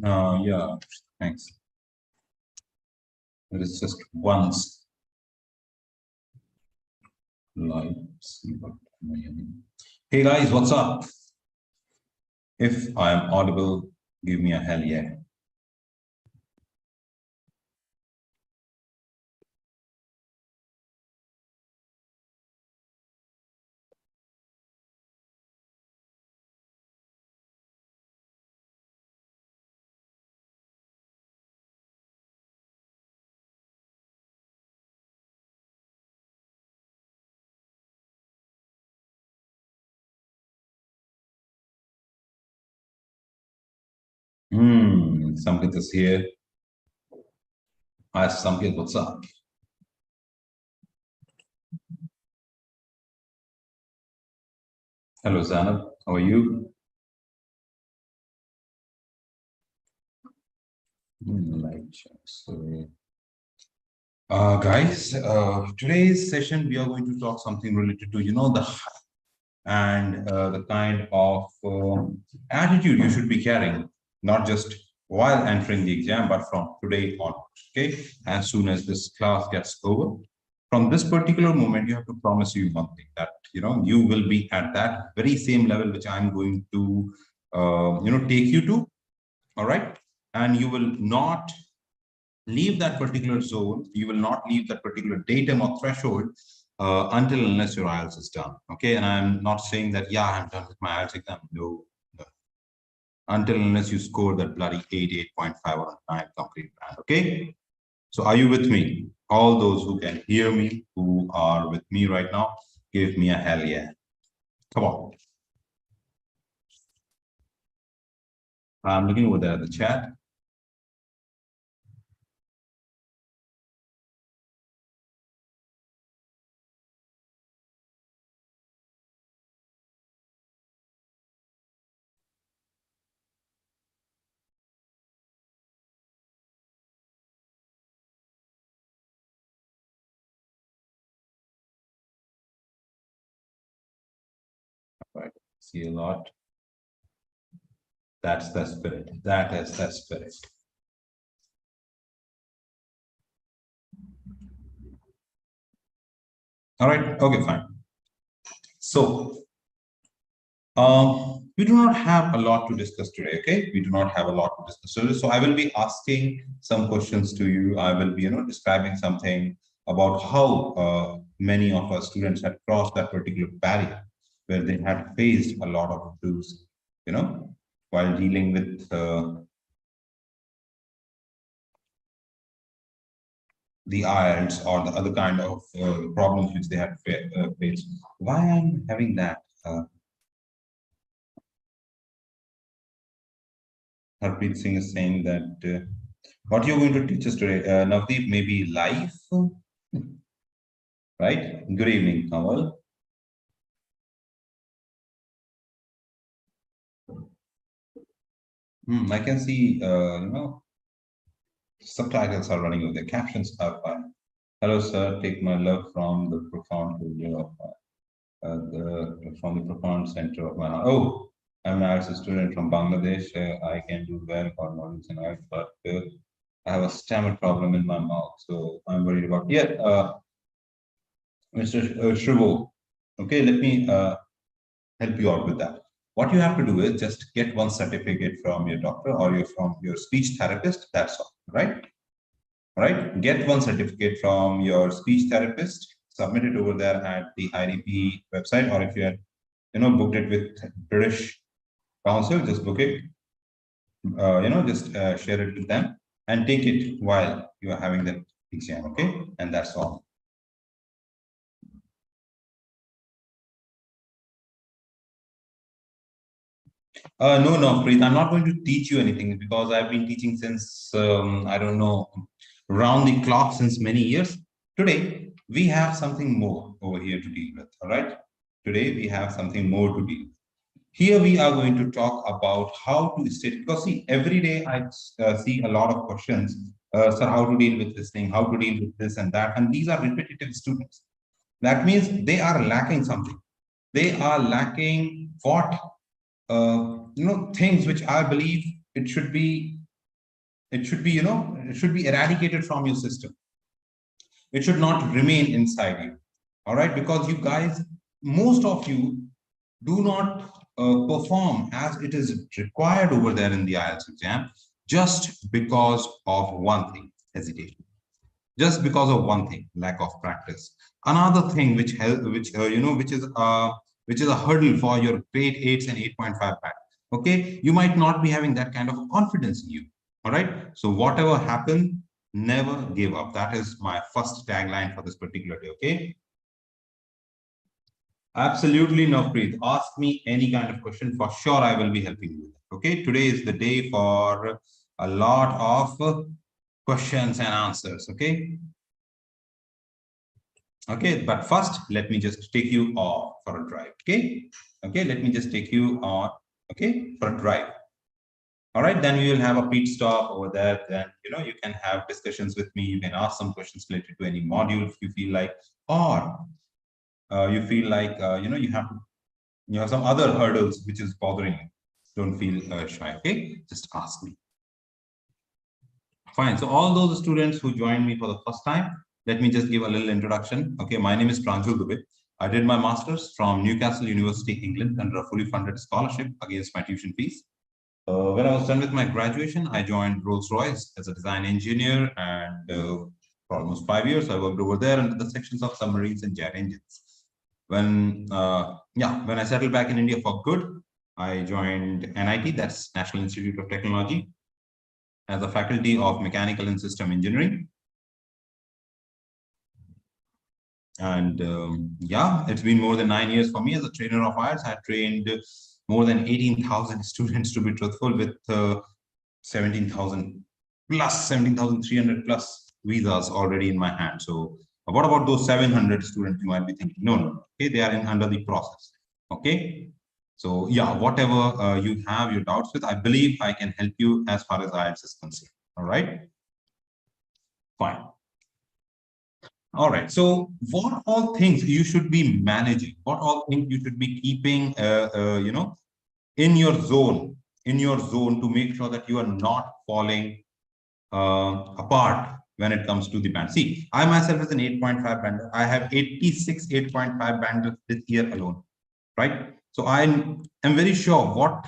Yeah, thanks. It is just once. Live. Hey guys, what's up? If I am audible, give me a hell yeah. Samkit is here. Hi, Samkit, what's up? Hello, Zanab, how are you? Guys, today's session we are going to talk something related to the kind of attitude you should be carrying, not just while entering the exam, but from today onwards. Okay, as soon as this class gets over, from this particular moment, you have to promise you one thing, that you will be at that very same level which I'm going to take you to. All right, and you will not leave that particular zone, you will not leave that particular datum or threshold until unless your IELTS is done. Okay, and I'm not saying that, yeah, I'm done with my IELTS exam. No. Until unless you score that bloody 8.5 on 9 complete band. Okay, so are you with me? All those who can hear me, who are with me right now, give me a hell yeah. Come on. I'm looking over there at the chat. Right. See a lot. That's the spirit. That is the spirit. All right. Okay, fine. So we do not have a lot to discuss today. Okay, we do not have a lot to discuss today. So I will be asking some questions to you. I will be, describing something about how many of our students had crossed that particular barrier where they had faced a lot of issues, while dealing with the IELTS or the other kind of problems which they had faced. Why I'm having that? Harpreet Singh is saying that what you're going to teach us today, Navdeep, maybe live, right? Good evening, Kamal. I can see, subtitles are running over, the captions are fine. Hello, sir. Take my love from the profound from the profound center of my heart. Oh, I'm an IELTS student from Bangladesh. I can do well for models and IELTS, but I have a stammer problem in my mouth, so I'm worried about. Yeah, Mr. Shrivo. Okay, let me help you out with that. What you have to do is just get one certificate from your doctor or from your speech therapist. That's all, right? All right. Get one certificate from your speech therapist. Submit it over there at the IDP website, or if you had, booked it with British Council, just book it. Just share it with them and take it while you are having that exam. Okay, and that's all. No, Preet, I'm not going to teach you anything because I've been teaching since, I don't know, round the clock since many years. Today, we have something more over here to deal with, all right? Today, we have something more to deal with. Here, we are going to talk about how to state, because see, every day I see a lot of questions, sir, how to deal with this thing, how to deal with this and that, and these are repetitive students. That means they are lacking something. They are lacking what things which I believe it should be it should be, it should be eradicated from your system. It should not remain inside you. All right, because you guys, most of you do not perform as it is required over there in the IELTS exam, just because of one thing, hesitation. Just because of one thing, lack of practice. Another thing which which is a hurdle for your grade 8s and 8.5 back. Okay, you might not be having that kind of confidence in you. All right, so whatever happened, never give up. That is my first tagline for this particular day. Okay, absolutely, no, Preet. Ask me any kind of question. For sure, I will be helping you. Okay, today is the day for a lot of questions and answers. Okay. Okay, but first, let me just take you on for a drive. Okay. Okay, let me just take you on. Okay, for a drive. All right, then we will have a pit stop over there. Then you can have discussions with me. You can ask some questions related to any module if you feel like, or you feel like you have some other hurdles which is bothering you. Don't feel shy. Okay, just ask me. Fine. So all those students who joined me for the first time, let me just give a little introduction. Okay, my name is Pranjul Dubey. I did my master's from Newcastle University, England, under a fully funded scholarship against my tuition fees. When I was done with my graduation, I joined Rolls-Royce as a design engineer, and for almost 5 years, I worked over there under the sections of submarines and jet engines. When I settled back in India for good, I joined NIT, that's National Institute of Technology, as a faculty of mechanical and system engineering. And it's been more than 9 years for me as a trainer of IELTS. I trained more than 18,000 students, to be truthful, with 17,300 plus visas already in my hand. So what about those 700 students? You might be thinking, no. Okay, they are under the process. Okay. So yeah, whatever you have your doubts with, I believe I can help you as far as IELTS is concerned. All right. Fine. All right. So what all things you should be managing? What all things you should be keeping, in your zone, to make sure that you are not falling apart when it comes to the band. See, I myself as an 8.5 bander, I have 86 8.5 banders this year alone, right? So I am very sure what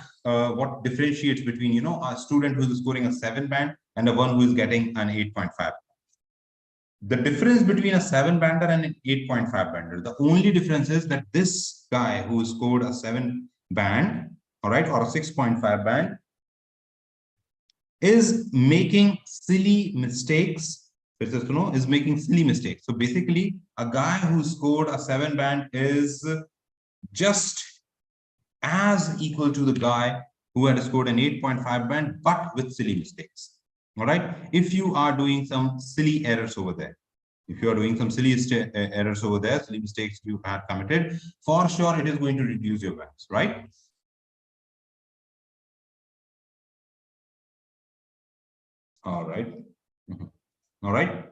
differentiates between a student who is scoring a 7 band and a one who is getting an 8.5. The difference between a 7 bander and an 8.5 bander, the only difference is that this guy who scored a 7 band, all right, or a 6.5 band, is making silly mistakes. Is making silly mistakes. So basically, a guy who scored a 7 band is just as equal to the guy who had scored an 8.5 band, but with silly mistakes. All right. If you are doing some silly errors over there, silly mistakes you have committed, for sure it is going to reduce your bands, right? All right. All right.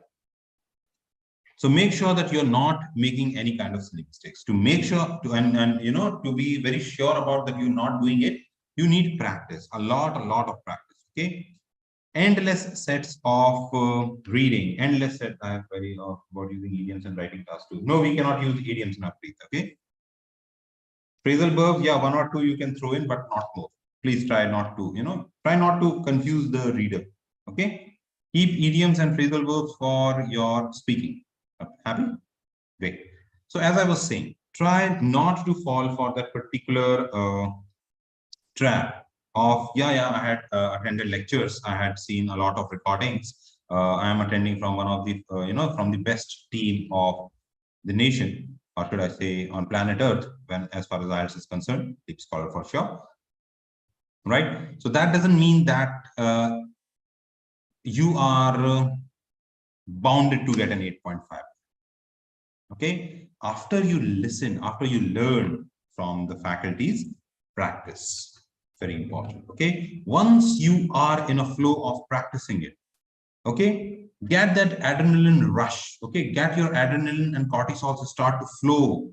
So make sure that you're not making any kind of silly mistakes. To make sure to be very sure about that you're not doing it, you need practice, a lot of practice. Okay. Endless sets of reading, endless set. I have very about using idioms and writing tasks too. No, we cannot use idioms now, please. Okay. Phrasal verbs, yeah, 1 or 2 you can throw in, but not more. Please try not to, try not to confuse the reader. Okay. Keep idioms and phrasal verbs for your speaking. Happy? Great. So as I was saying, try not to fall for that particular trap of, I had attended lectures. I had seen a lot of recordings. I am attending from one of the, from the best team of the nation, or should I say on planet Earth, when as far as IELTS is concerned, LeapScholar for sure. Right. So that doesn't mean that you are bounded to get an 8.5. Okay. After you listen, after you learn from the faculties, practice. Very important. Okay. Once you are in a flow of practicing it, okay, get that adrenaline rush. Okay. Get your adrenaline and cortisol to start to flow.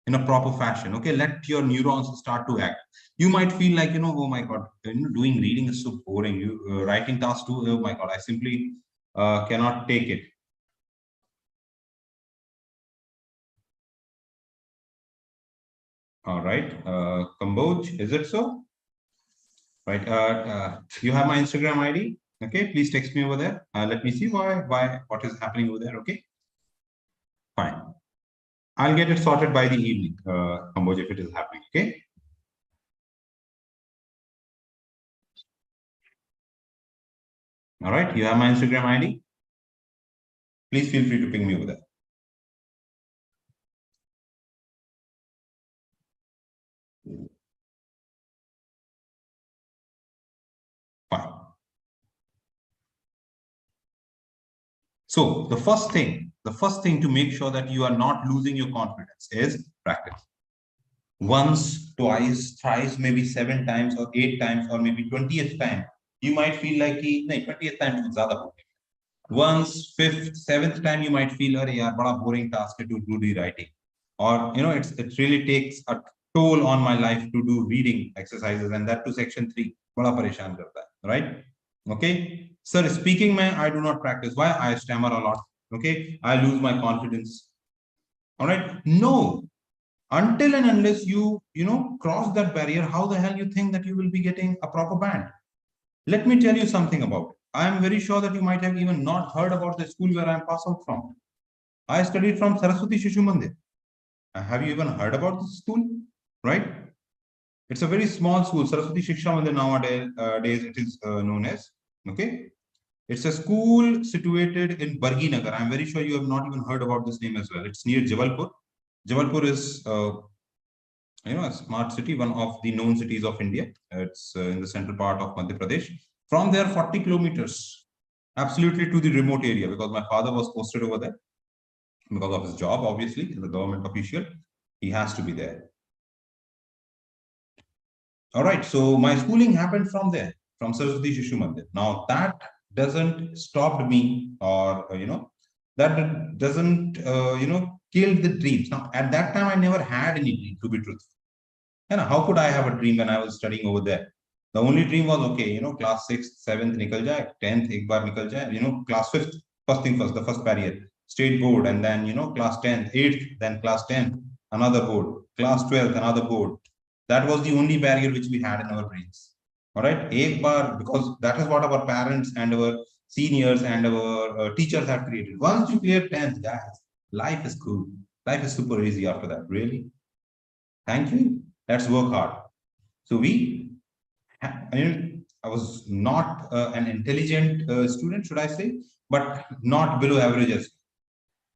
in a proper fashion. Okay, let your neurons start to act. You might feel like, oh my God, doing reading is so boring. You writing tasks too, oh my God, I simply cannot take it. All right, Kamboj, is it so? Right, you have my Instagram ID. Okay, please text me over there. Let me see what is happening over there. Okay, fine. I'll get it sorted by the evening, Kamboj, if it is happening. Okay. All right, you have my Instagram ID. Please feel free to ping me over there. Fine. So the first thing to make sure that you are not losing your confidence is practice. Once, twice, thrice, maybe 7 times or 8 times or maybe 20th time, you might feel like 20th time to zyada boring. Once, 5th, 7th time, you might feel, "Arey yaar, bada boring task hai to do the writing," or it really takes a toll on my life to do reading exercises, and that to section 3, bada pareshan karta hai, right? Okay, sir, speaking man, I do not practice. Why? I stammer a lot. Okay, I lose my confidence. All right, no, until and unless you cross that barrier, how the hell you think that you will be getting a proper band? Let me tell you something about it. I am very sure that you might have even not heard about the school where I am passed out from. I studied from Saraswati Shishu Mandir. Have you even heard about this school? Right? It's a very small school. Saraswati Shiksha Mandir nowadays it is known as. Okay. It's a school situated in Bargi Nagar. I'm very sure you have not even heard about this name as well. It's near Jabalpur. Jabalpur is a smart city, one of the known cities of India. It's in the central part of Madhya Pradesh. From there, 40 kilometers, absolutely to the remote area, because my father was posted over there because of his job, obviously, as a government official. He has to be there. All right, so my schooling happened from there, from Saraswati Shishu Mandir. Now, that doesn't stop me, or, that doesn't, kill the dreams. Now, at that time, I never had any dream, to be truthful. And how could I have a dream when I was studying over there? The only dream was, okay, class 6th, 7th, nikal jaye, 10th, ek bar nikal jaye, class 5th, first thing first, the first barrier, state board, and then, class 10th, 8th, then class 10th, another board, class 12th, another board. That was the only barrier which we had in our brains. All right, ek bar, because that is what our parents and our seniors and our teachers have created. Once you clear 10th, guys, life is cool. Life is super easy after that, really. Thank you. Let's work hard. So I was not an intelligent student, should I say, but not below averages.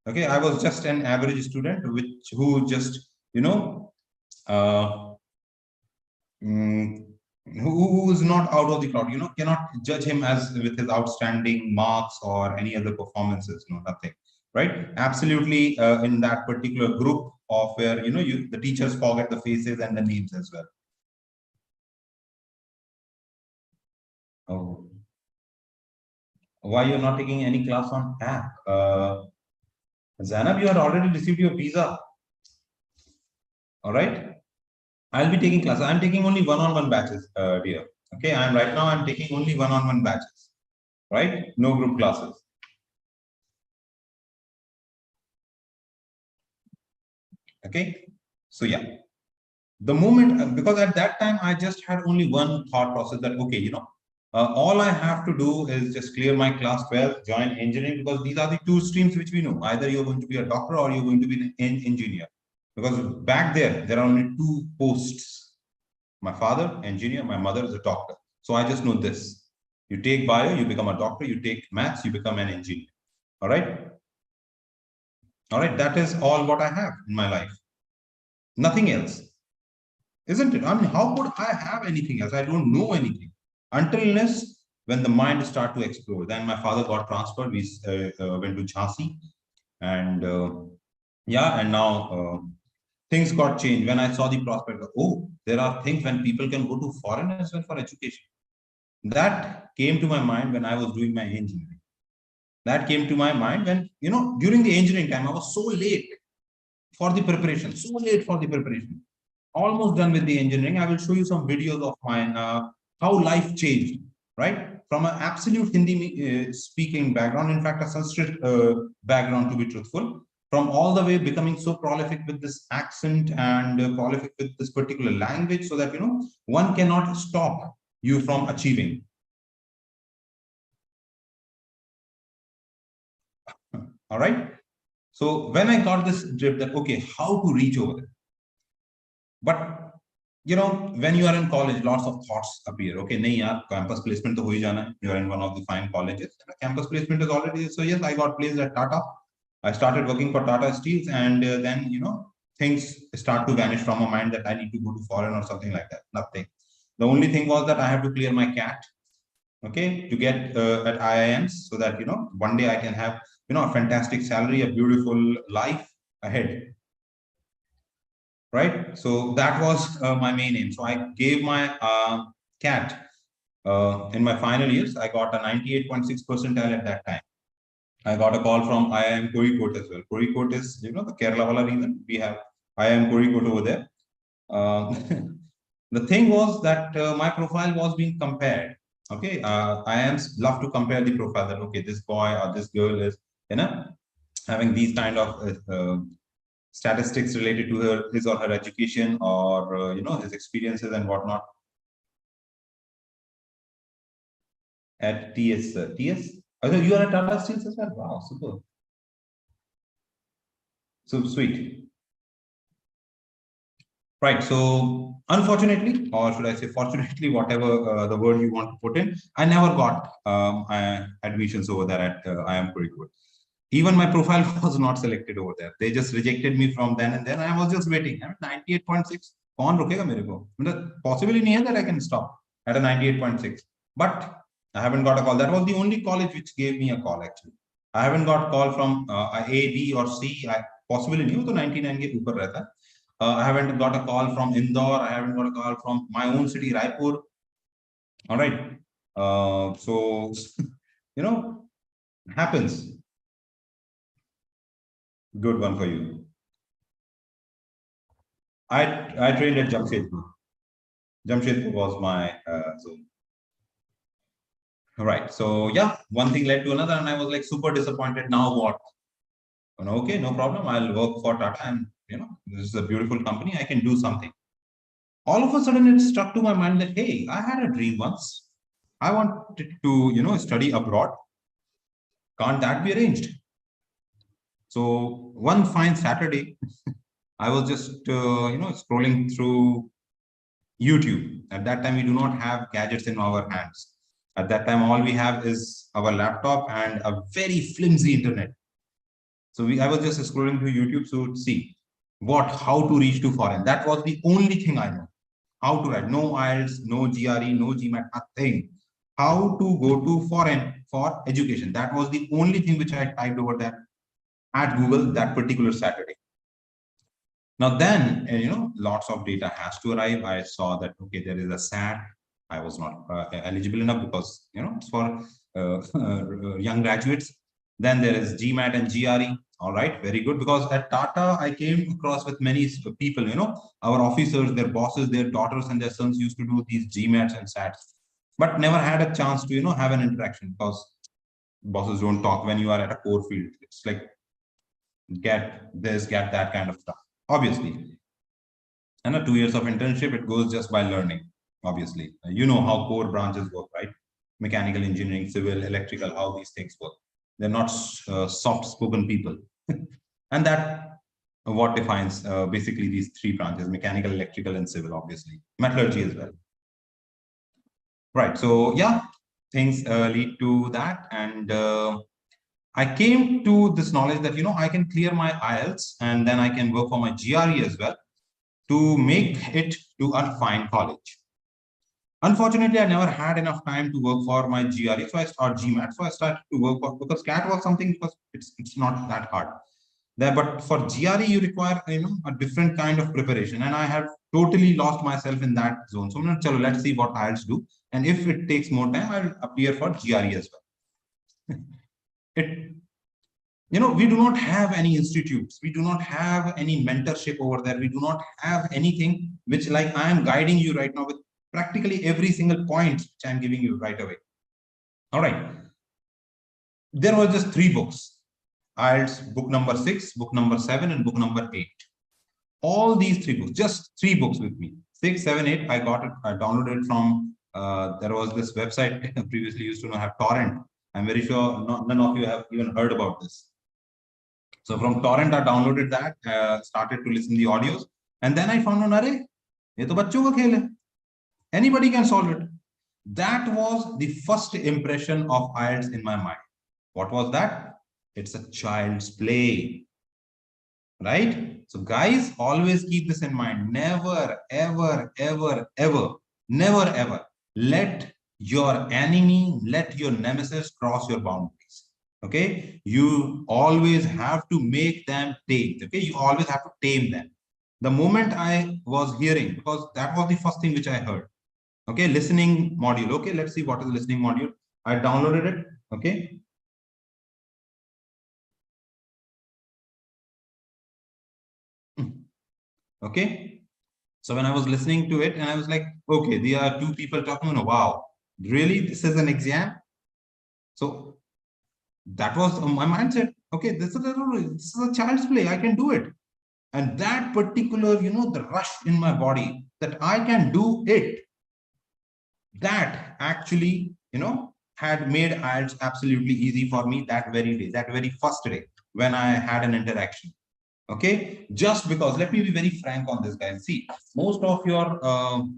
Okay, I was just an average student, who just uh, who is not out of the crowd. Cannot judge him as with his outstanding marks or any other performances. No, nothing. Right? Absolutely, in that particular group of where the teachers forget the faces and the names as well. Oh, why you're not taking any class on app? Zainab, you had already received your visa. All right. I'll be taking classes. I'm taking only one-on-one batches, dear. Okay. I'm taking only one-on-one batches. Right? No group classes. Okay. So yeah. The moment, because at that time I just had only one thought process that, okay, all I have to do is just clear my class 12, join engineering, because these are the two streams which we know. Either you're going to be a doctor or you're going to be an engineer. Because back there are only two posts. My father, engineer, my mother is a doctor. So I just know this. You take bio, you become a doctor. You take maths, you become an engineer. All right. All right. That is all what I have in my life. Nothing else. Isn't it? I mean, how could I have anything else? I don't know anything. Until unless when the mind start to explore. Then my father got transferred. We went to Jhansi. And yeah, and now things got changed. When I saw the prospect of, oh, there are things when people can go to foreign as well for education. That came to my mind when I was doing my engineering. That came to my mind when, during the engineering time, I was so late. for the preparation, so late for the preparation. Almost done with the engineering. I will show you some videos of mine, how life changed, right? From an absolute Hindi speaking background, in fact, a Sanskrit background to be truthful, from all the way becoming so prolific with this accent and prolific with this particular language, so that, you know, one cannot stop you from achieving. All right. So when I got this drift that, okay, how to reach over there? But you know, when you are in college, lots of thoughts appear. Okay, nahi yaar, campus placement to ho hi jana. You are in one of the fine colleges. Campus placement is already, so yes, I got placed at Tata. I started working for Tata Steels, and then, you know, things start to vanish from my mind that I need to go to foreign or something like that. Nothing. The only thing was that I have to clear my CAT, okay, to get at IIMs, so that, you know, one day I can have, you know, a fantastic salary, a beautiful life ahead. Right? So that was my main aim. So I gave my CAT in my final years. I got a 98.6 percentile at that time. I got a call from IIM Kozhikode as well. Kozhikode is, you know, the Kerala wala region. We have IIM Kozhikode over there. The thing was that my profile was being compared. Okay, IIMs love to compare the profile that, okay, this boy or this girl is, you know, having these kind of statistics related to his or her education, or you know, his experiences and whatnot. At TS, TS. Oh, so you are at Tata Steels as well. Wow, super. So sweet. Right. So unfortunately, or should I say fortunately, whatever the word you want to put in, I never got admissions over there at IIM Kozhikode. Even my profile was not selected over there. They just rejected me from then and then. I was just waiting. I mean, 98.6. कौन रुकेगा मेरे को? Possibly नहीं है that I can stop at a 98.6. But I haven't got a call. That was the only college which gave me a call actually. I haven't got call from A, B or C. I possibly नहीं, वो तो 99 के ऊपर रहता है. I haven't got a call from Indore. I haven't got a call from my own city, Raipur. All right. So you know, happens. Good one for you. I trained at Jamshedpur. Jamshedpur was my zone. All right. So yeah, one thing led to another, and I was like super disappointed. Now what? Okay, no problem. I'll work for Tata, and you know, this is a beautiful company. I can do something. All of a sudden, it struck to my mind that, hey, I had a dream once. I wanted to, you know, study abroad. Can't that be arranged? So one fine Saturday, I was just, you know, scrolling through YouTube. At that time, we do not have gadgets in our hands. At that time, all we have is our laptop and a very flimsy internet. So I was just scrolling through YouTube to see how to reach to foreign. That was the only thing I know. How to write, no IELTS, no GRE, no GMAT, nothing. How to go to foreign for education. That was the only thing which I typed over there at Google that particular Saturday. Now then, you know, lots of data has to arrive. I saw that, okay, there is a SAT. I was not eligible enough because, you know, it's for young graduates. Then there is GMAT and GRE. All right, very good. Because at Tata, I came across with many people, you know, our officers, their bosses, their daughters and their sons used to do these GMATs and SATs, but never had a chance to, you know, have an interaction because bosses don't talk when you are at a core field. It's like get this, get that kind of stuff, obviously. And 2 years of internship, it goes just by learning, obviously. You know how core branches work, right? Mechanical engineering, civil, electrical, how these things work. They're not soft-spoken people. And that what defines basically these three branches: mechanical, electrical, and civil, obviously. Metallurgy as well. Right. So yeah, things lead to that. And I came to this knowledge that, you know, I can clear my IELTS and then I can work for my GRE as well to make it to a fine college. Unfortunately, I never had enough time to work for my GRE, so I started GMAT. So I started to work for, because CAT was something, because it's not that hard there. But for GRE, you require, you know, a different kind of preparation, and I have totally lost myself in that zone. So I'm not sure. Let's see what IELTS do, and if it takes more time, I'll appear for GRE as well. we do not have any institutes, we do not have any mentorship over there, we do not have anything which like I am guiding you right now with practically every single point which I'm giving you right away. All right. There were just 3 books, IELTS book number 6, book number 7, and book number 8. All these 3 books, just 3 books with me. 6, 7, 8, I got it, I downloaded it from, there was this website previously used to have torrent. I'm very sure none of you have even heard about this. So from torrent, I downloaded that, started to listen to the audios, and then I found out, "Arey, ye to bachcho ka khel hai. Anybody can solve it." That was the first impression of IELTS in my mind. What was that? It's a child's play, right? So guys, always keep this in mind. Never, ever, ever, ever, never, ever let your enemy, let your nemesis cross your boundaries. Okay, you always have to make them tame. Okay, you always have to tame them. The moment I was hearing, because that was the first thing which I heard. Okay, listening module. Okay, let's see what is listening module. I downloaded it. Okay. Okay. So when I was listening to it, and I was like, okay, there are 2 people talking. Wow, really? This is an exam? So that was my mindset. Okay, this is a child's play. I can do it. And that particular, the rush in my body that I can do it, that actually, had made IELTS absolutely easy for me that very day, that very first day when I had an interaction. Okay, just because, let me be very frank on this, guys. See, most of your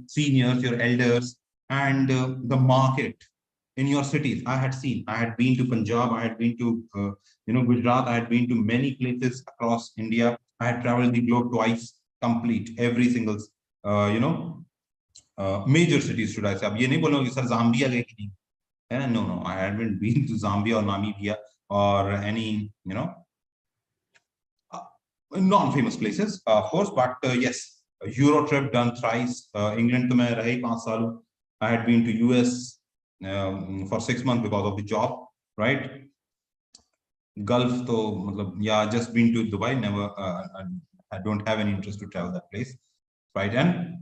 seniors, your elders, and the market in your cities, I had seen. I had been to Punjab, I had been to Gujarat, I had been to many places across India. I had traveled the globe twice, complete every single major cities, should I say. अब ये नहीं बोलूँगा कि sir Zambia गए कि नहीं. No, I haven't been to Zambia or Namibia or any non-famous places, of course, but yes, a Euro trip done thrice. England to मैं रहे 5 साल. I had been to US for 6 months because of the job, right? Gulf, to matlab, yeah, just been to Dubai. Never, I don't have any interest to travel that place, right? And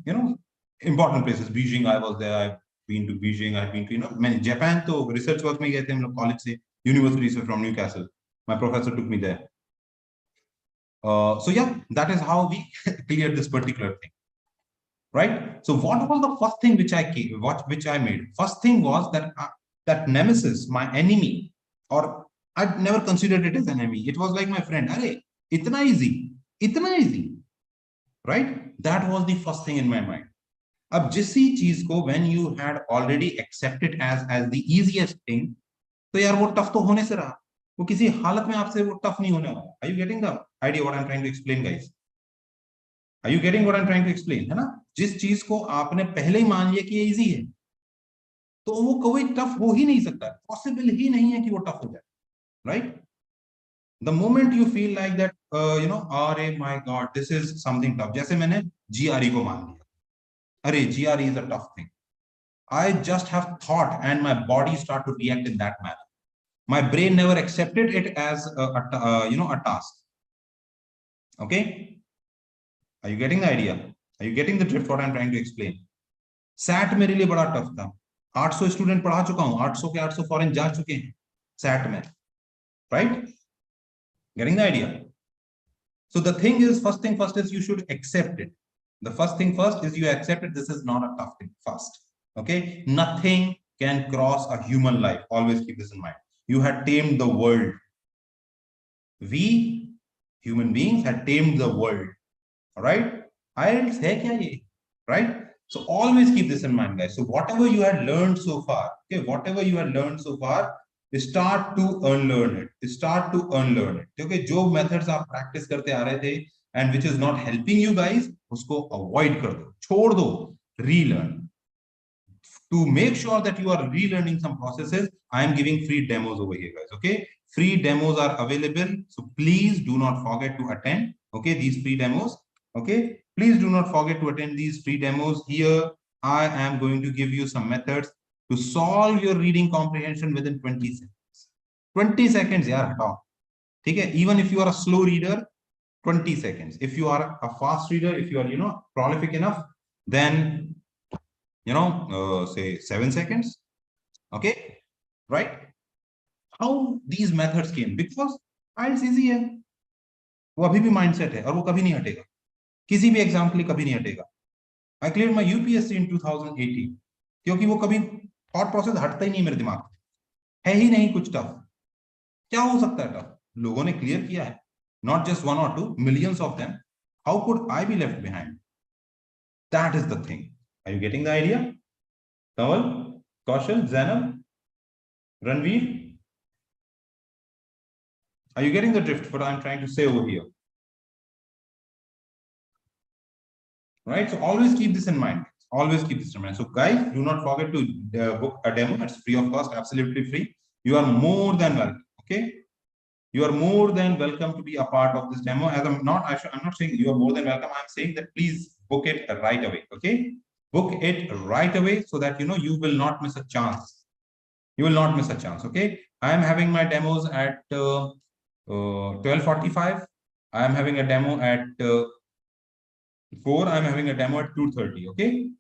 important places. Beijing, I was there. I've been to Beijing. I've been to many. Japan, to research work में गए थे हम लोग college से, university from Newcastle. My professor took me there. So yeah, that is how we cleared this particular thing, right? So what was the first thing which I made? First thing was that that nemesis, my enemy, or I never considered it as an enemy. It was like my friend. Arey, itna easy, right? That was the first thing in my mind. अब जिसी चीज को when you had already accepted as the easiest thing, तो यार वो tough तो होने से रहा. वो किसी हालत में आपसे वो टफ नहीं होने वाला. Are you getting the idea what I'm trying to explain, guys? Are you getting what I'm trying to explain? है ना? जिस चीज को आपने पहले ही मान लिया कि ये इजी है, तो वो कोई टफ हो ही नहीं सकता. पॉसिबल ही नहीं है कि वो टफ हो जाए, right? The moment you feel like that, अरे my God, this is something tough. जैसे मैंने GRE को मान लिया. अरे GRE is a tough thing. I just have thought and my body start to react in that manner. My brain never accepted it as a task. Okay, are you getting the idea? Are you getting the drift what I'm trying to explain? SAT मेरे लिए बड़ा tough था. 800 student पढ़ा चुका हूं, 800 के 800 foreign जा चुके हैं SAT में, right? Getting the idea? So the thing is, first thing first is you should accept it. The first thing first is you accept it. This is not a tough thing first. Okay, nothing can cross a human life. Always keep this in mind. You had tamed the world. We human beings had tamed the world. All right, IELTS hai kya ye? Right? So always keep this in mind, guys. So whatever you had learned so far, okay, whatever you had learned so far, start to unlearn it. Start to unlearn it. Okay, जो methods आप practice करते आ रहे थे and which is not helping you guys, उसको avoid कर दो, छोड़ दो, relearn. To make sure that you are relearning some processes, I am giving free demos over here, guys. Okay, free demos are available, so please do not forget to attend. Okay, these free demos. Okay, please do not forget to attend these free demos. Here I am going to give you some methods to solve your reading comprehension within 20 seconds. 20 seconds, yaar, hatao. ठीक है, even if you are a slow reader, 20 seconds. If you are a fast reader, if you are prolific enough, then say 7 seconds. Okay, right? How these methods came? Because IELTS easy है, वो अभी भी mindset है और वो कभी नहीं हटेगा, किसी भी एग्जाम के लिए कभी नहीं हटेगा। आई क्लियर माई यूपीएससी इन 2018 क्योंकि वो कभी थॉट प्रोसेस हटता ही नहीं मेरे दिमाग में, है ही नहीं कुछ टफ। क्या हो सकता है टफ? लोगों ने क्लियर किया है, not just 1 or 2, millions of them. How could I be left behind? That is the thing. Are you getting the idea? Kamal, Kaushal, Zainab, Ranveer, are you getting the drift what I'm trying to say over here? Right, so always keep this in mind. Always keep this in mind. So guys, do not forget to book a demo. It's free of cost, absolutely free. You are more than welcome. Okay, you are more than welcome to be a part of this demo. As I'm not saying you are more than welcome. I'm saying that please book it right away. Okay, book it right away so that you will not miss a chance. You will not miss a chance. Okay, I am having my demos at 12:45. I am having a demo at 4. I'm having a demo at 2:30. Okay,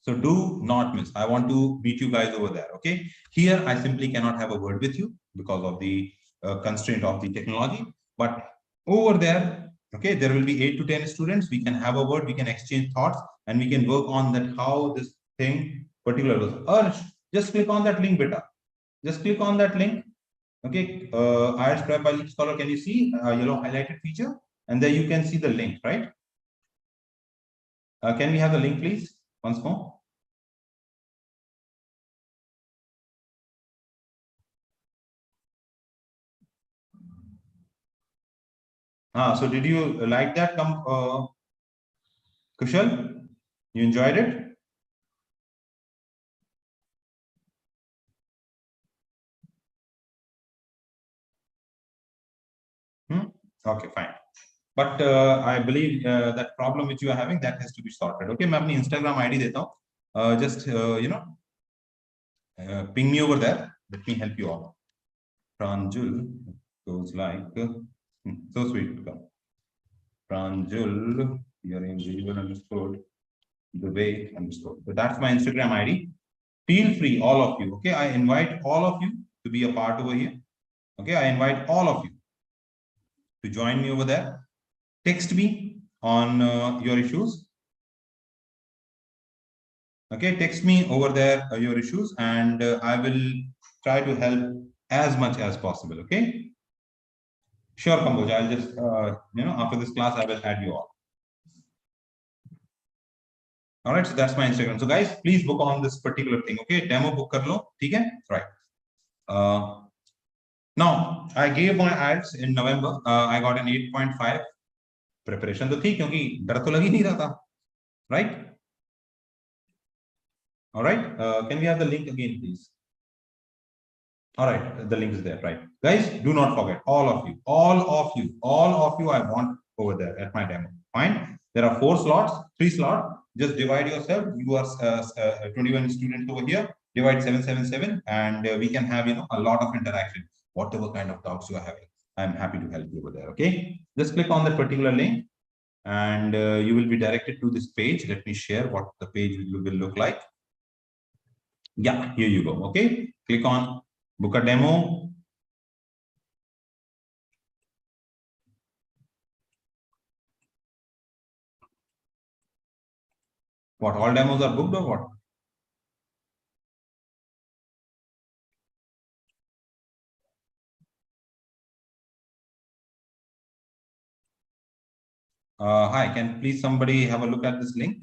so do not miss. I want to meet you guys over there. Okay, here I simply cannot have a word with you because of the constraint of the technology, but over there, okay, there will be 8 to 10 students. We can have a word, we can exchange thoughts, and we can work on that how this thing particular was. Urge, just click on that link, beta. Just click on that link. Okay, IELTS Prep by LeapScholar. Can you see yellow highlighted feature? And there you can see the link, right? Can we have the link, please, once more? So did you like that? Kushal, you enjoyed it? Okay, fine. But I believe that problem which you are having, that has to be sorted. Okay, मैं अपनी Instagram ID देता हूँ. Just ping me over there. Let me help you out. Pranjul goes like so sweet. Pranjul, your individual underscore Dubey underscore. So that's my Instagram ID. Feel free, all of you. Okay, I invite all of you to be a part over here. Okay, I invite all of you to join me over there. Text me on your issues. Okay, text me over there your issues, and I will try to help as much as possible. Okay, sure, Kamboj. I'll just after this class I will add you all. All right, so that's my Instagram. So guys, please book on this particular thing. Okay, demo book kar lo, okay? Right. Now I gave my IELTS in November. I got an 8.5. Preparation तो थी क्योंकि डर तो लग ही नहीं रहा था, right? All right. Can we have the link again, please? All right, the link is there, right? Guys, do not forget, all of you, I want over there at my demo. Fine. There are 4 slots, 3 slots. Just divide yourself. You are 21 students over here. Divide 777, and we can have a lot of interaction. Whatever kind of doubts you are having, I'm happy to help you over there. Okay, just click on that particular link, and you will be directed to this page. Let me share what the page will look like. Yeah, here you go. Okay, click on book a demo. What, all demos are booked or what? Hi, can please somebody have a look at this link?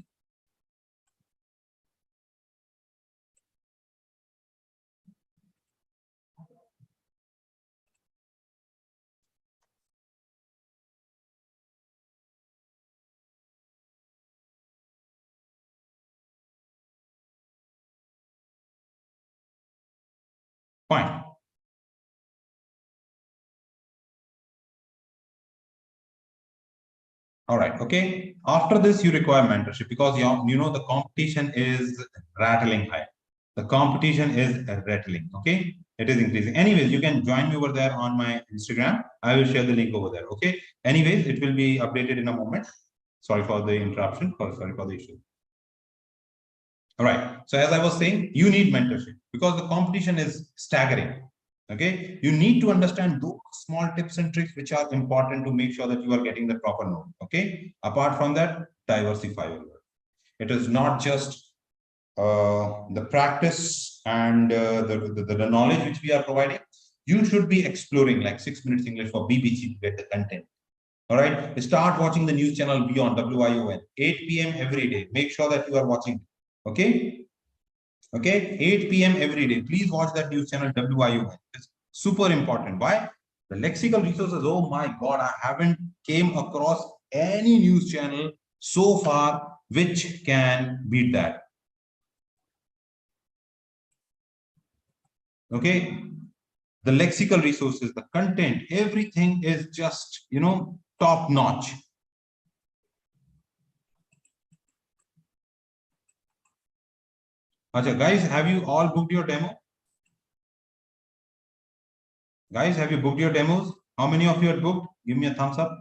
Fine. All right. Okay. After this, you require mentorship because the competition is rattling high. The competition is rattling. Okay. It is increasing. Anyways, you can join me over there on my Instagram. I will share the link over there. Okay. Anyways, it will be updated in a moment. Sorry for the interruption. Sorry for the issue. All right. So as I was saying, you need mentorship because the competition is staggering. Okay. You need to understand those small tips and tricks which are important to make sure that you are getting the proper note. Okay. Apart from that, diversify your work. It is not just the practice and the knowledge which we are providing. You should be exploring like 6 minutes English for BBC to get the content. All right. Start watching the news channel Beyond, WION, 8 p.m. every day. Make sure that you are watching. Okay. Okay. 8 p.m. every day. Please watch that news channel WION. It's super important. Why? The lexical resources. Oh my God. I haven't came across any news channel so far which can beat that. Okay. The lexical resources, the content, everything is just, top notch. Acha, guys, have you all booked your demo? Guys, have you booked your demos? How many of you are booked? Give me a thumbs up.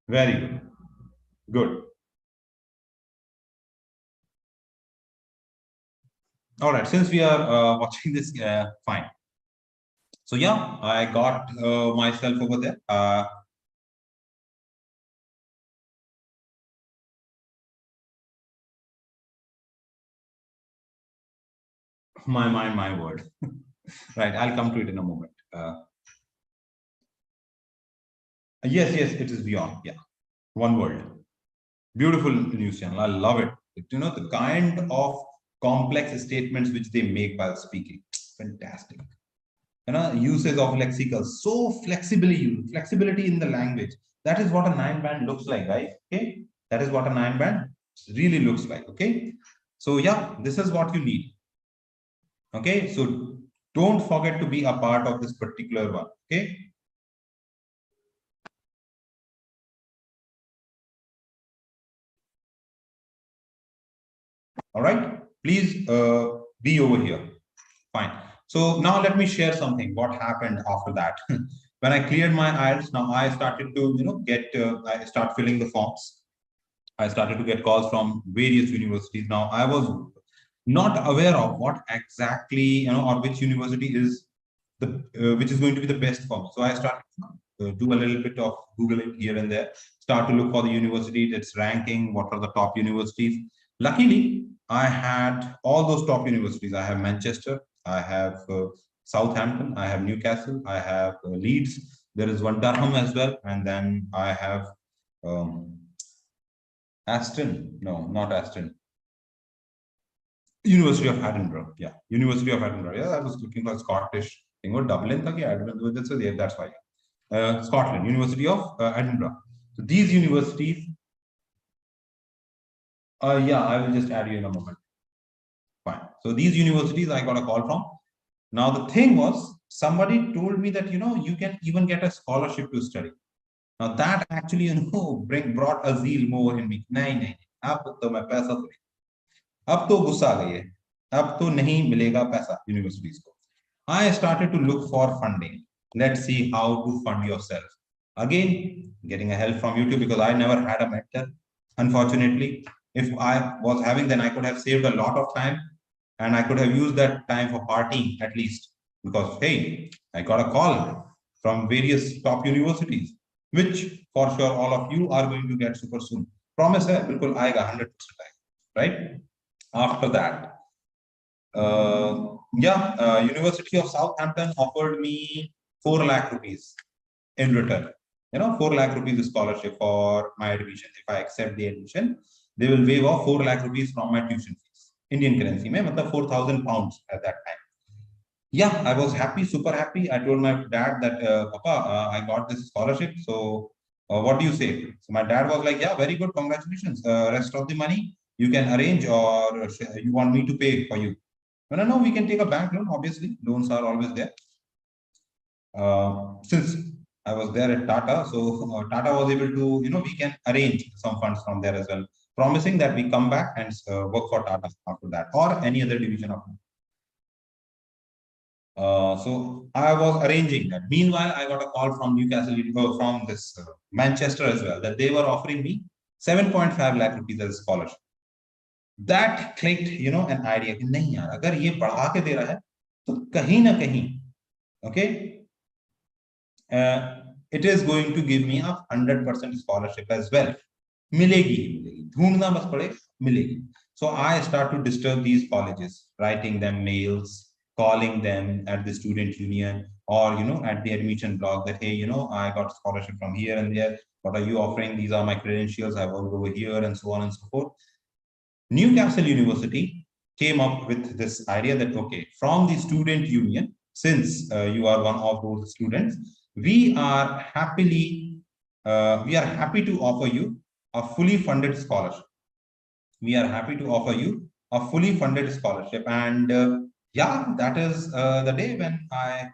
Very good. Good. All right. Since we are watching this, fine. So yeah, I got myself over there. My word. Right. I'll come to it in a moment. Yes, it is Beyond. Yeah. One word. Beautiful news channel. I love it. The kind of complex statements which they make while speaking. Fantastic. Uses of lexicals. So flexibly used. Flexibility in the language. That is what a 9-band looks like, guys. Okay. That is what a 9-band really looks like. Okay. So yeah, this is what you need. Okay. So don't forget to be a part of this particular one. Okay. All right. Please be over here. Fine. So now let me share something. What happened after that? When I cleared my IELTS, now I started to I start filling the forms. I started to get calls from various universities. Now I was not aware of what exactly or which university is the which is going to be the best for me. So I started to do a little bit of googling here and there. Start to look for the university, its ranking, what are the top universities. Luckily, I had all those top universities. I have Manchester, I have Southampton, I have Newcastle, I have Leeds. There is one Durham as well, and then I have Aston. No, not Aston. University of Edinburgh. Yeah, University of Edinburgh. Yeah, I was looking for Scottish thing or Dublin. That's why. Scotland, University of Edinburgh. So these universities. Yeah, I will just add you in a moment. Fine. So these universities I got a call from. Now the thing was, somebody told me that you can even get a scholarship to study. Now that actually brought a zeal more in me. नहीं, अब तो मैं पैसा तो अब तो गुस्सा आ गई है, अब तो नहीं मिलेगा पैसा यूनिवर्सिटीज को. I started to look for funding. Let's see how to fund yourself. Again, getting a help from YouTube because I never had a mentor. Unfortunately, if I was having, then I could have saved a lot of time and I could have used that time for partying at least. Because hey, I got a call from various top universities, which for sure all of you are going to get super soon. Promise hai, bilkul aayega 100%, right? After that, University of Southampton offered me 4 lakh rupees in return. 4 lakh rupees scholarship for my admission. If I accept the admission, they will waive off 4 lakh rupees from my tuition fees. Indian currency, mein, matlab 4,000 pounds at that time. Yeah, I was happy, super happy. I told my dad that, Papa, I got this scholarship. So what do you say? So my dad was like, yeah, very good. Congratulations. Rest of the money you can arrange or you want me to pay for you. No, we can take a bank loan. Obviously, loans are always there. Since I was there at Tata, so Tata was able to, we can arrange some funds from there as well. promising that we come back and work for Tata after that or any other division of. So I was arranging that. Meanwhile, I got a call from Newcastle, from this Manchester as well, that they were offering me 7.5 lakh rupees as a scholarship. That clicked, an idea. कि नहीं यार, अगर ये बढ़ा के दे रहा है, तो कहीं ना कहीं, okay, it is going to give me a 100% scholarship as well. मिलेगी ही मिलेगी, ढूंढना बस पड़े, मिलेगी. So I start to disturb these colleges, writing them mails, calling them at the student union or at the admission block that, hey, I got scholarship from here and there. What are you offering? These are my credentials. I worked over here and so on and so forth. Newcastle University came up with this idea that, okay, from the student union, since you are one of those students, we are happy to offer you a fully funded scholarship. We are happy to offer you a fully funded scholarship. And yeah, that is the day when I,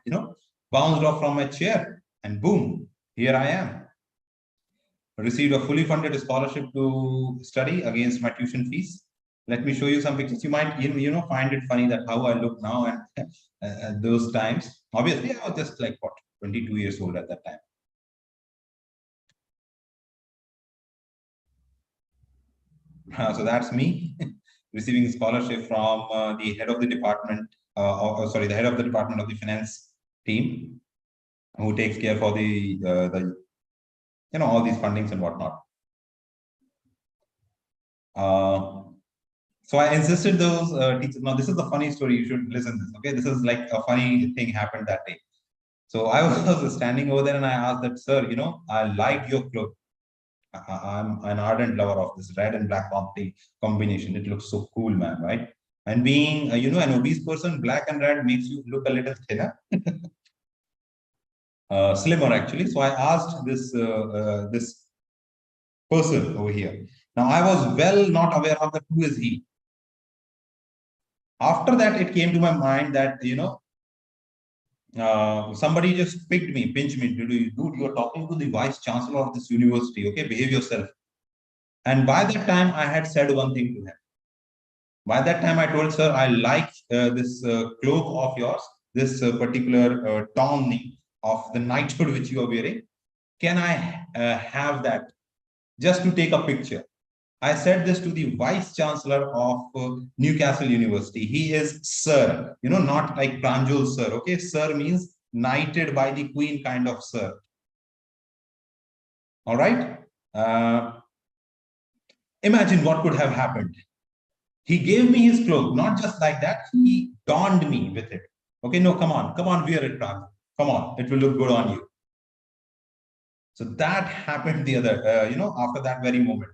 bounced off from my chair and boom, here I am. Received a fully funded scholarship to study against my tuition fees. Let me show you some pictures. You might, find it funny that how I look now and at those times. Obviously, I was just like, what, 22 years old at that time. So that's me receiving a scholarship from the head of the department, the head of the department of the finance team, who takes care for the all these fundings and whatnot. So I insisted those teachers. Now this is the funny story. You should listen to this. Okay, this is like a funny thing happened that day. So I was standing over there and I asked that, sir, I like your clothes. I'm an ardent lover of this red and black combination. It looks so cool, man, right? And being, an obese person, black and red makes you look a little thinner, slimmer actually. So I asked this this person over here. Now I was well not aware of that who is he. After that, it came to my mind that somebody just pinched me. Dude, you are talking to the vice chancellor of this university. Okay, behave yourself. And by that time, I had said one thing to him. By that time, I told, sir, I like this cloak of yours, this particular tawny of the knighthood which you are wearing. Can I have that just to take a picture? I said this to the vice chancellor of Newcastle University. He is sir, not like Pranjul sir. Okay, sir means knighted by the queen kind of sir. All right. Imagine what could have happened. He gave me his cloak, not just like that. He donned me with it. Okay, no, come on, wear it, Pranjul. Come on, it will look good on you. So that happened the other, after that very moment.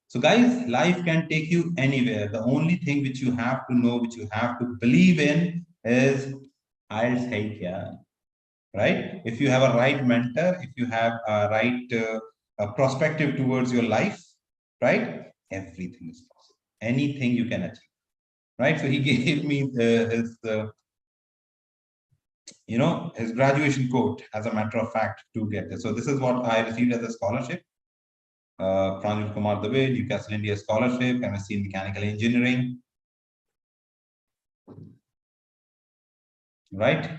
So guys, life can take you anywhere. The only thing which you have to know, which you have to believe in is I'll say, yeah, right? If you have a right mentor, if you have a right perspective towards your life, right? Everything is possible. Anything you can achieve, right? So he gave me his graduation quote as a matter of fact to get this. So this is what I received as a scholarship. Pranjul Dubey, Newcastle India Scholarship, MSc in Mechanical Engineering. Right?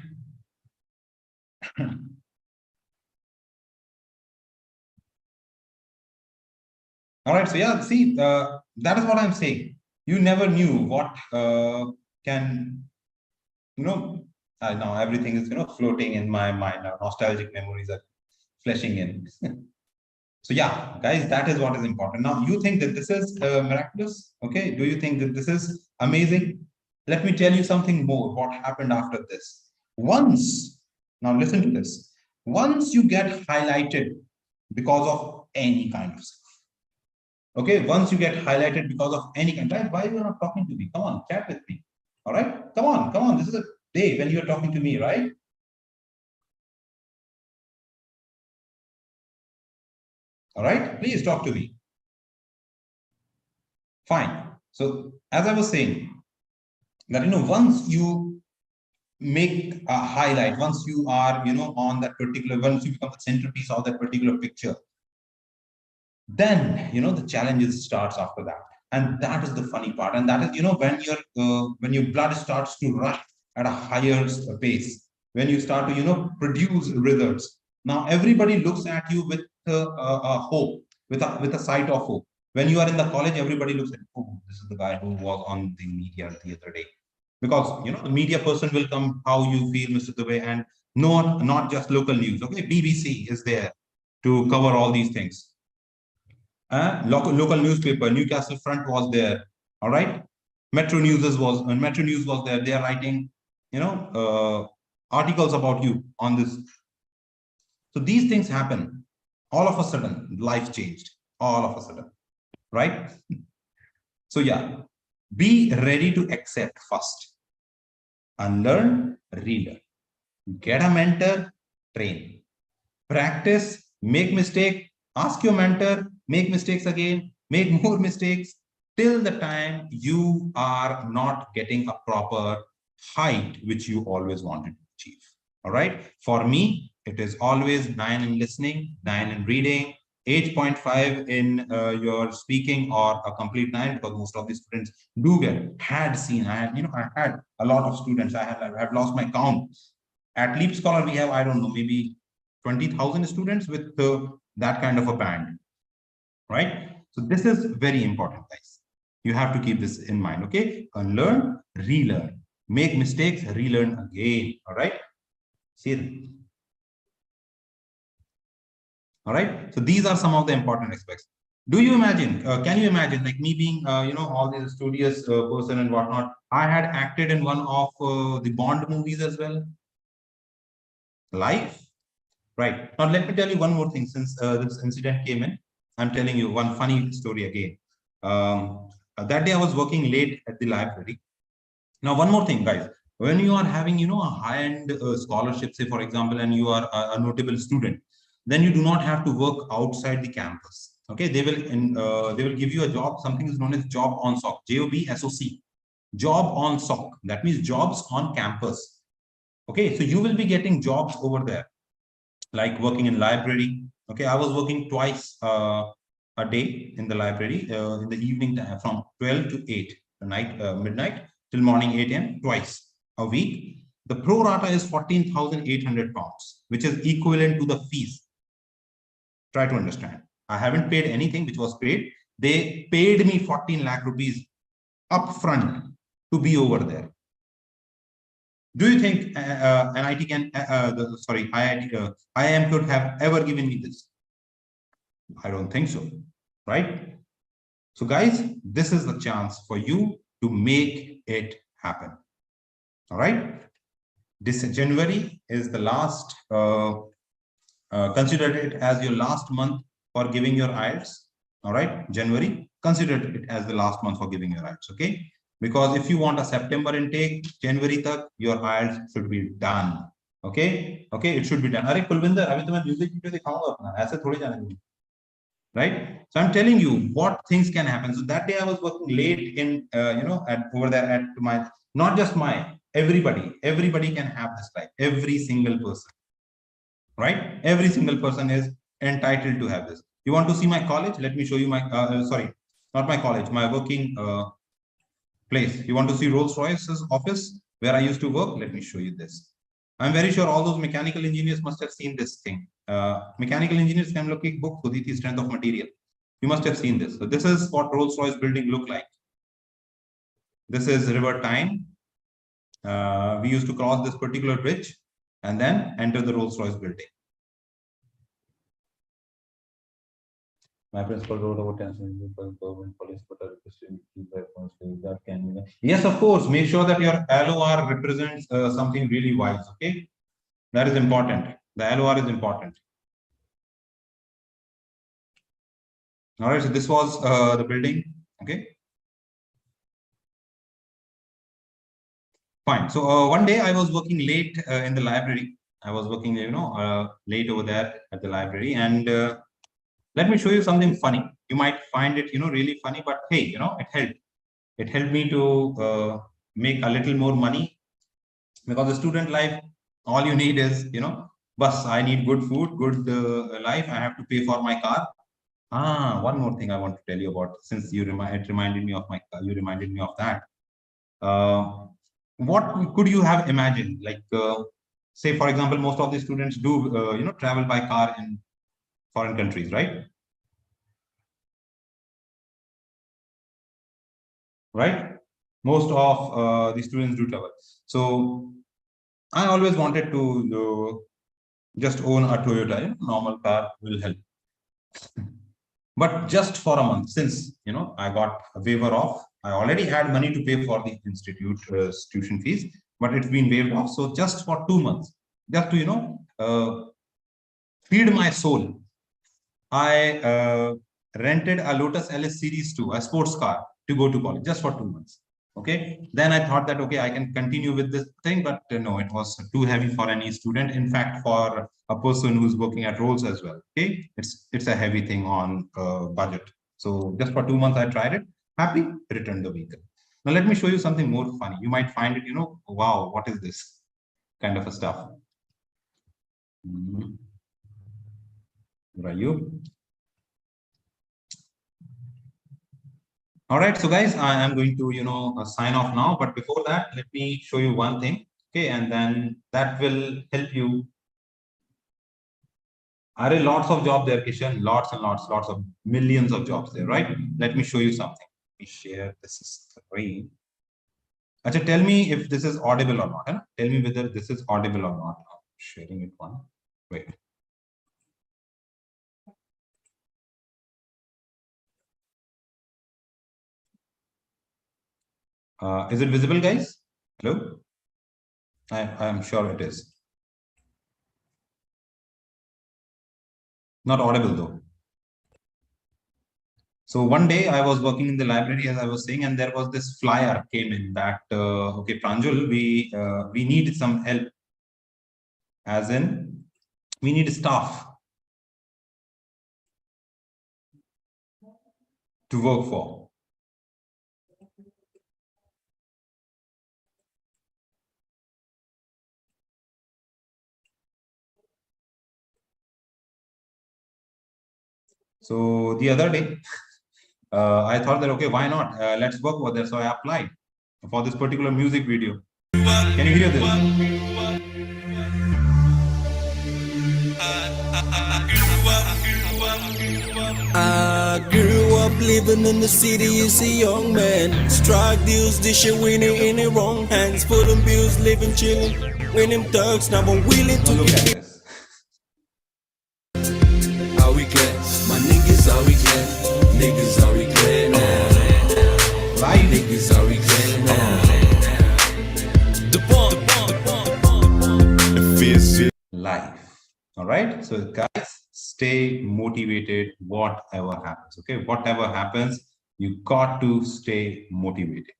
All right, so yeah, see, that is what I'm saying. You never knew what can, now everything is, floating in my mind. Now nostalgic memories are flashing in. So yeah, guys, that is what is important. Now, you think that this is miraculous? Okay, do you think that this is amazing? Let me tell you something more. What happened after this? Now listen to this. Once you get highlighted because of any kind of stuff. Okay, once you get highlighted because of any kind, right? Why are you not talking to me? Come on, chat with me. All right, come on. This is a day when you're talking to me, right? All right, please talk to me. Fine. So as I was saying, that once you make a highlight, once you are on that particular, once you become the centerpiece of that particular picture, Then, the challenges starts after that. And that is the funny part. And that is, when your blood starts to rush at a higher pace, when you start to, produce results. Now, everybody looks at you with a hope, with a sight of hope. When you are in the college, everybody looks at, oh, this is the guy who was on the media the other day. Because, the media person will come, how you feel, Mr. Dubey, and not just local news. Okay, BBC is there to cover all these things. Local newspaper, Newcastle Front was there. All right. Metro News was there. They are writing, articles about you on this. So these things happen. All of a sudden, life changed. All of a sudden, right? So yeah, be ready to accept first. Unlearn, relearn. Get a mentor, train. Practice, make mistake, ask your mentor, make mistakes again, make more mistakes, till the time you are not getting a proper height which you always wanted to achieve. All right. For me, it is always 9 in listening, 9 in reading, 8.5 in your speaking, or a complete 9, because most of the students do I had a lot of students. I have lost my count. At LeapScholar, we have, I don't know, maybe 20,000 students with that kind of a band, right? So this is very important, guys. You have to keep this in mind, okay? Unlearn, relearn, make mistakes, relearn again, all right? See it. All right. So these are some of the important aspects. Do you imagine, can you imagine, like me being, all these studious person and whatnot, I had acted in one of the Bond movies as well. Live. Right. Now, let me tell you one more thing. Since this incident came in, I'm telling you one funny story again. That day I was working late at the library. Now, one more thing, guys. When you are having, a high-end scholarship, say, for example, and you are a notable student, then you do not have to work outside the campus. Okay, they will give you a job. Something is known as job on SOC, JOBSOC, job on SOC. That means jobs on campus. Okay, so you will be getting jobs over there, like working in library. Okay, I was working twice a day in the library in the evening time, from 12 to 8, the night, midnight till morning 8 a.m. twice a week. The pro rata is 14,800 pounds, which is equivalent to the fees. Try to understand. I haven't paid anything which was paid. They paid me 14 lakh rupees upfront to be over there. Do you think NIT can, IIM could have ever given me this? I don't think so, right? So guys, this is the chance for you to make it happen. All right. This January is the last, consider it as your last month for giving your IELTS. All right. January, consider it as the last month for giving your IELTS. Okay. Because if you want a September intake, January tak, your IELTS should be done. Okay. Okay. It should be done. Arey Kulvinder, abhi to main music video dikhauga apna. Aise thodi jane denge. Right. So I'm telling you what things can happen. So that day I was working late in, over there at my, not just my, everybody can have this life. Every single person, right? Every single person is entitled to have this. You want to see my college? Let me show you my, sorry, not my college, my working place. You want to see Rolls-Royce's office where I used to work? Let me show you this. I'm very sure all those mechanical engineers must have seen this thing. Mechanical engineers can look at book the strength of material. You must have seen this. So this is what Rolls-Royce building look like. This is River Tyne. We used to cross this particular bridge and then enter the Rolls-Royce building. My principal wrote about government police, but that can be. Yes, of course. Make sure that your LOR represents something really wise. Okay, that is important. The LOR is important. All right. So this was the building. Okay. Fine. So one day I was working late in the library. I was working, late over there at the library, and let me show you something funny. You might find it, really funny, but hey, it helped. It helped me to make a little more money, because the student life, all you need is, bus. I need good food, good life. I have to pay for my car. One more thing I want to tell you about, since you reminded me of that. What could you have imagined? Like, say, for example, most of the students do, travel by car in foreign countries, right? Right? Most of the students do travel. So I always wanted to just own a Toyota. Normal car will help. But just for a month, since I got a waiver off. I already had money to pay for the tuition fees, but it's been waived off. So just for 2 months, just to feed my soul, I rented a Lotus LS Series 2, a sports car, to go to college just for 2 months. Okay. Then I thought that, okay, I can continue with this thing, but no, it was too heavy for any student. In fact, for a person who's working at Rolls as well. Okay. It's a heavy thing on budget. So just for 2 months, I tried it. Happy, returned the vehicle. Now, let me show you something more funny. You might find it, wow, what is this kind of a stuff? Where are you? All right, so guys, I am going to, sign off now. But before that, let me show you one thing. Okay, and then that will help you. Are lots of jobs there, Kishan? Lots and lots of millions of jobs there, right? Let me show you something. Let me share this screen. Achha, tell me if this is audible or not. Huh? Tell me whether this is audible or not. I'm sharing it one. Wait. Is it visible, guys? Hello? I'm sure it is. Not audible though. So one day I was working in the library, as I was saying, and there was this flyer came in that, okay, Pranjul, we need some help, as in we need staff to work for. So the other day, I thought that, okay, why not? Let's work over there. So I applied for this particular music video. Can you hear this? I grew up living in the city as a young man. Strike deals, this shit winning in the wrong hands. Put them bills, living chillin'. When them thugs, now I'm willing to look at this. How we get, my niggas, how we get, niggas, how we get now. Right? Niggas, how we get now. The bomb, it feels Life. All right. So guys, stay motivated, whatever happens. Okay, whatever happens, you got to stay motivated.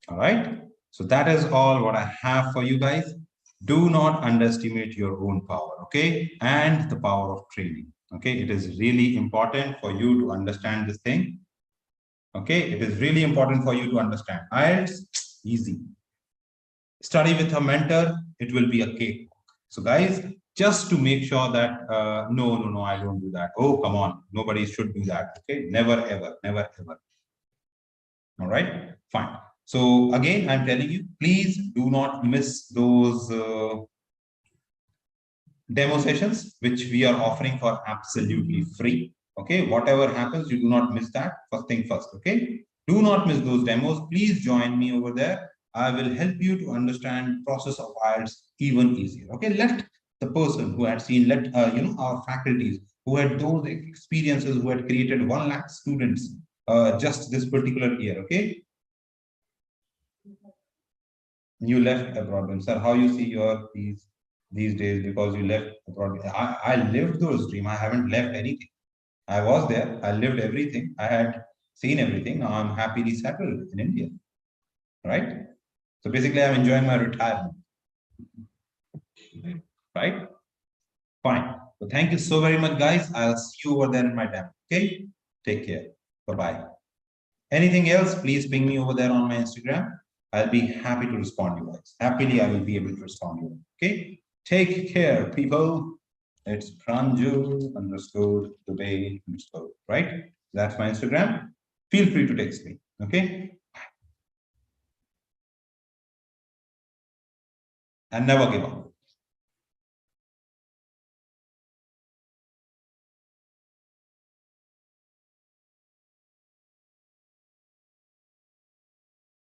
All right. So that is all what I have for you guys. Do not underestimate your own power. Okay, and the power of training. Okay, it is really important for you to understand this thing. Okay, it is really important for you to understand. IELTS, easy. Study with a mentor, it will be a cake. So guys, just to make sure that no, I don't do that. Oh, come on, nobody should do that. Okay, never ever, never ever. All right, fine. So again, I'm telling you, please do not miss those demo sessions which we are offering for absolutely free. Okay, whatever happens, you do not miss that. First thing first. Okay, do not miss those demos. Please join me over there. I will help you to understand process of IELTS even easier. Okay, let the person who had seen, let our faculties who had those experiences, who had created 1 lakh students just this particular year. Okay, you left abroad, and sir, how you see your these days, because you left abroad? I lived those dreams. I haven't left anything. I was there. I lived everything. I had seen everything. Now I'm happily settled in India. Right? So basically, I'm enjoying my retirement. Right? Fine. So thank you so very much, guys. I'll see you over there in my demo. Okay. Take care. Bye-bye. Anything else, please ping me over there on my Instagram. I'll be happy to respond to you guys. Happily, I will be able to respond to you. Okay. Take care, people. It's Pranjul _Dubey _, right? That's my Instagram. Feel free to text me. Okay. And never give up.